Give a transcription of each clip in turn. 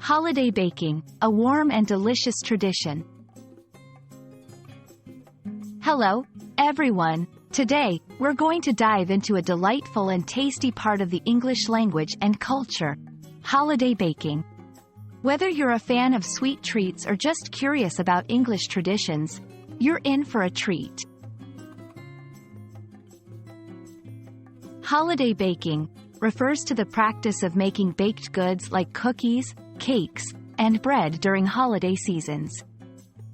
Holiday baking, a warm and delicious tradition. Hello, everyone. Today, we're going to dive into a delightful and tasty part of the English language and culture: holiday baking. Whether you're a fan of sweet treats or just curious about English traditions, you're in for a treat. Holiday baking refers to the practice of making baked goods like cookies, cakes, and bread during holiday seasons.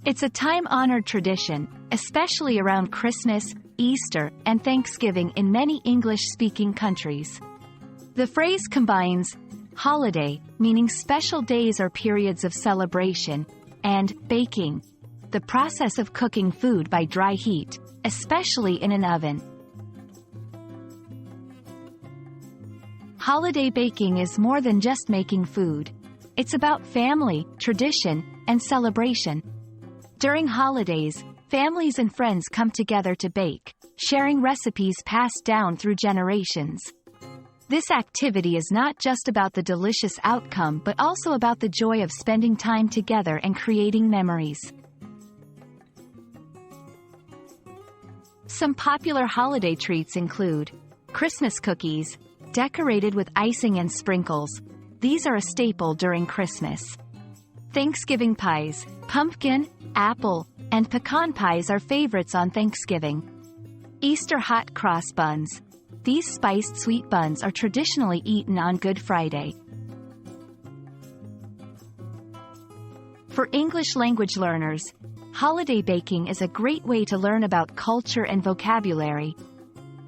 It's a time-honored tradition, especially around Christmas, Easter, and Thanksgiving in many English-speaking countries. The phrase combines holiday, meaning special days or periods of celebration, and baking, the process of cooking food by dry heat, especially in an oven. Holiday baking is more than just making food. It's about family, tradition, and celebration. During holidays, families and friends come together to bake, sharing recipes passed down through generations. This activity is not just about the delicious outcome but also about the joy of spending time together and creating memories. Some popular holiday treats include Christmas cookies, decorated with icing and sprinkles. These are a staple during Christmas. Thanksgiving pies, pumpkin, apple, and pecan pies are favorites on Thanksgiving. Easter hot cross buns. These spiced sweet buns are traditionally eaten on Good Friday. For English language learners, holiday baking is a great way to learn about culture and vocabulary.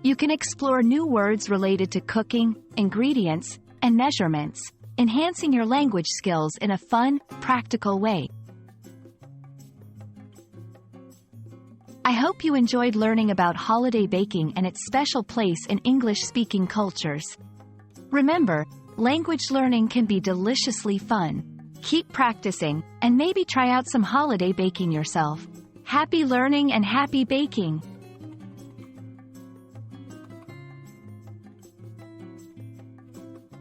You can explore new words related to cooking, ingredients, and measurements, enhancing your language skills in a fun, practical way. I hope you enjoyed learning about holiday baking and its special place in English-speaking cultures. Remember, language learning can be deliciously fun. Keep practicing, and maybe try out some holiday baking yourself. Happy learning and happy baking!